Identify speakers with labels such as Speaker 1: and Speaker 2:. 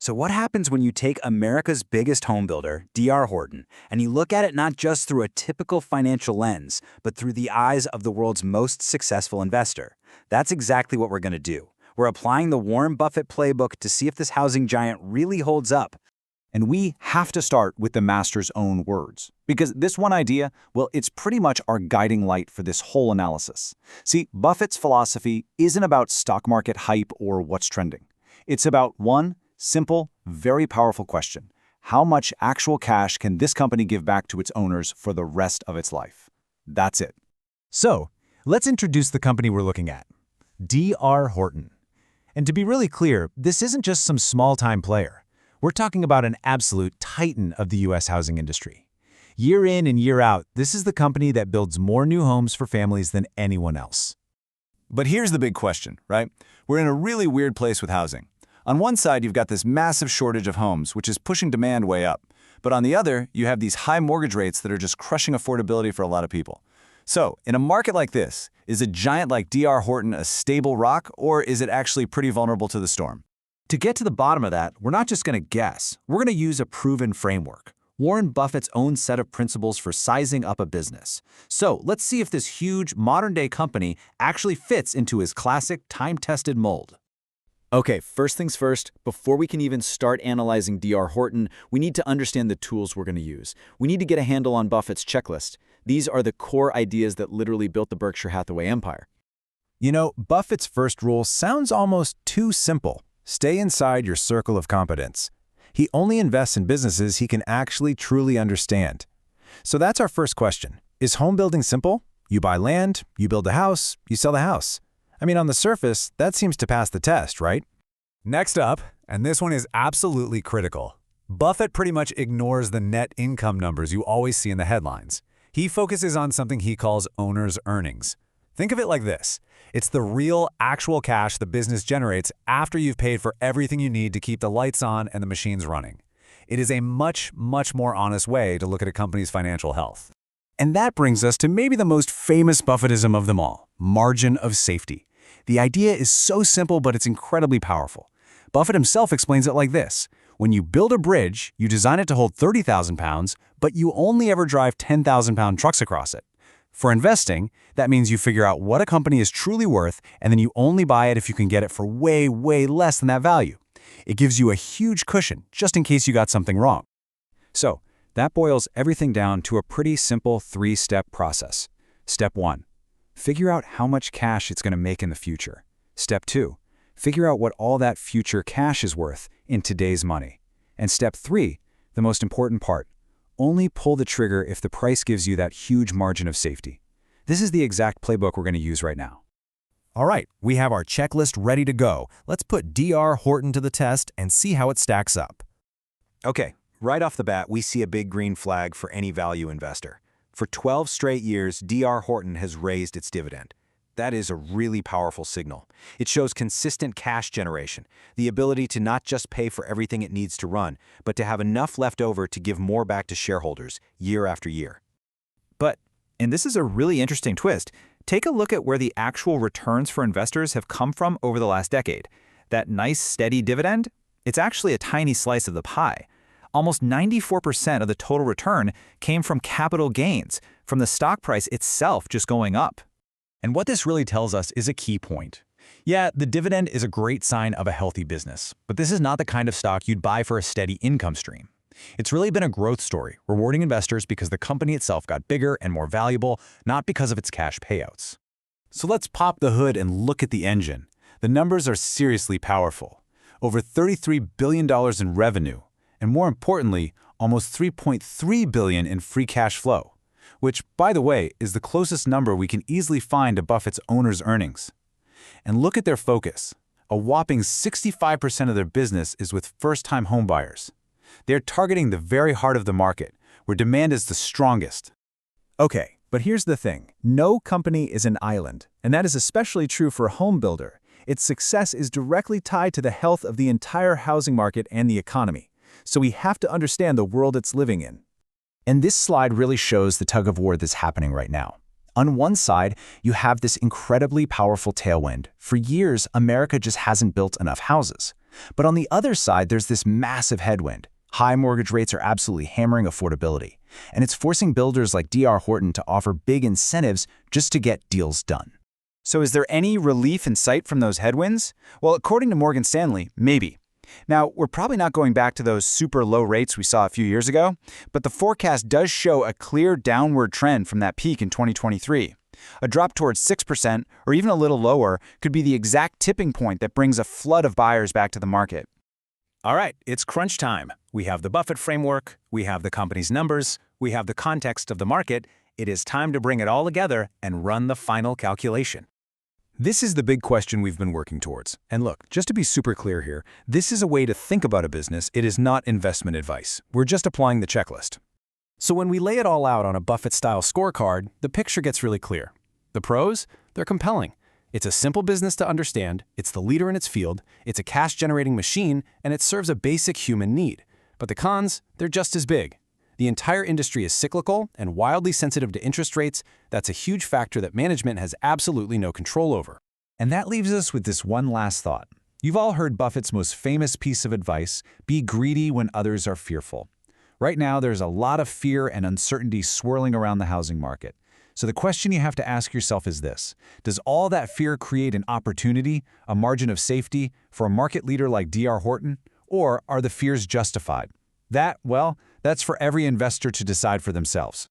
Speaker 1: So what happens when you take America's biggest home builder, D.R. Horton, and you look at it not just through a typical financial lens, but through the eyes of the world's most successful investor? That's exactly what we're going to do. We're applying the Warren Buffett playbook to see if this housing giant really holds up.
Speaker 2: And we have to start with the master's own words, because this one idea, well, it's pretty much our guiding light for this whole analysis. See, Buffett's philosophy isn't about stock market hype or what's trending. It's about one simple, very powerful question. How much actual cash can this company give back to its owners for the rest of its life? That's it.
Speaker 3: So, let's introduce the company we're looking at, D.R. Horton. And to be really clear, this isn't just some small-time player. We're talking about an absolute titan of the U.S. housing industry. Year in and year out, this is the company that builds more new homes for families than anyone else.
Speaker 2: But here's the big question, right? We're in a really weird place with housing. On one side, you've got this massive shortage of homes, which is pushing demand way up. But on the other, you have these high mortgage rates that are just crushing affordability for a lot of people. So, in a market like this, is a giant like D.R. Horton a stable rock, or is it actually pretty vulnerable to the storm?
Speaker 3: To get to the bottom of that, we're not just going to guess. We're going to use a proven framework, Warren Buffett's own set of principles for sizing up a business. So let's see if this huge modern-day company actually fits into his classic time-tested mold.
Speaker 2: Okay, first things first, before we can even start analyzing D.R. Horton, we need to understand the tools we're going to use. We need to get a handle on Buffett's checklist. These are the core ideas that literally built the Berkshire Hathaway empire.
Speaker 3: You know, Buffett's first rule sounds almost too simple. Stay inside your circle of competence. He only invests in businesses he can actually truly understand. So that's our first question. Is home building simple? You buy land, you build a house, you sell the house. I mean, on the surface, that seems to pass the test, right? Next up, and this one is absolutely critical, Buffett pretty much ignores the net income numbers you always see in the headlines. He focuses on something he calls owner's earnings. Think of it like this. It's the real, actual cash the business generates after you've paid for everything you need to keep the lights on and the machines running. It is a much, much more honest way to look at a company's financial health. And that brings us to maybe the most famous Buffettism of them all, margin of safety. The idea is so simple, but it's incredibly powerful. Buffett himself explains it like this. When you build a bridge, you design it to hold 30,000 pounds, but you only ever drive 10,000-pound trucks across it. For investing, that means you figure out what a company is truly worth, and then you only buy it if you can get it for way, way less than that value. It gives you a huge cushion, just in case you got something wrong. So, that boils everything down to a pretty simple three-step process. Step 1. Figure out how much cash it's going to make in the future. Step 2. Figure out what all that future cash is worth in today's money. And step 3, the most important part. Only pull the trigger if the price gives you that huge margin of safety. This is the exact playbook we're going to use right now. All right, we have our checklist ready to go. Let's put D.R. Horton to the test and see how it stacks up.
Speaker 1: Okay, right off the bat, we see a big green flag for any value investor. For 12 straight years, D.R. Horton has raised its dividend. That is a really powerful signal. It shows consistent cash generation, the ability to not just pay for everything it needs to run, but to have enough left over to give more back to shareholders year after year. But, and this is a really interesting twist, take a look at where the actual returns for investors have come from over the last decade. That nice, steady dividend? It's actually a tiny slice of the pie. Almost 94% of the total return came from capital gains, from the stock price itself just going up.
Speaker 3: And what this really tells us is a key point. Yeah, the dividend is a great sign of a healthy business, but this is not the kind of stock you'd buy for a steady income stream. It's really been a growth story, rewarding investors because the company itself got bigger and more valuable, not because of its cash payouts. So let's pop the hood and look at the engine. The numbers are seriously powerful. Over $33 billion in revenue, and more importantly, almost $3.3 billion in free cash flow. Which, by the way, is the closest number we can easily find to Buffett's owner's earnings. And look at their focus. A whopping 65% of their business is with first-time homebuyers. They're targeting the very heart of the market, where demand is the strongest. Okay, but here's the thing. No company is an island, and that is especially true for a home builder. Its success is directly tied to the health of the entire housing market and the economy. So we have to understand the world it's living in. And this slide really shows the tug-of-war that's happening right now.
Speaker 2: On one side, you have this incredibly powerful tailwind. For years, America just hasn't built enough houses. But on the other side, there's this massive headwind. High mortgage rates are absolutely hammering affordability, and it's forcing builders like D.R. Horton to offer big incentives just to get deals done.
Speaker 4: So is there any relief in sight from those headwinds? Well, according to Morgan Stanley, maybe. Now, we're probably not going back to those super low rates we saw a few years ago, but the forecast does show a clear downward trend from that peak in 2023. A drop towards 6%, or even a little lower, could be the exact tipping point that brings a flood of buyers back to the market.
Speaker 1: All right, it's crunch time. We have the Buffett framework, we have the company's numbers, we have the context of the market. It is time to bring it all together and run the final calculation. This is the big question we've been working towards. And look, just to be super clear here, this is a way to think about a business. It is not investment advice. We're just applying the checklist. So when we lay it all out on a Buffett-style scorecard, the picture gets really clear. The pros? They're compelling. It's a simple business to understand, it's the leader in its field, it's a cash-generating machine, and it serves a basic human need. But the cons? They're just as big. The entire industry is cyclical and wildly sensitive to interest rates. That's a huge factor that management has absolutely no control over.
Speaker 3: And that leaves us with this one last thought. You've all heard Buffett's most famous piece of advice, be greedy when others are fearful. Right now, there's a lot of fear and uncertainty swirling around the housing market. So the question you have to ask yourself is this: does all that fear create an opportunity, a margin of safety, for a market leader like D.R. Horton? Or are the fears justified? Well, that's for every investor to decide for themselves.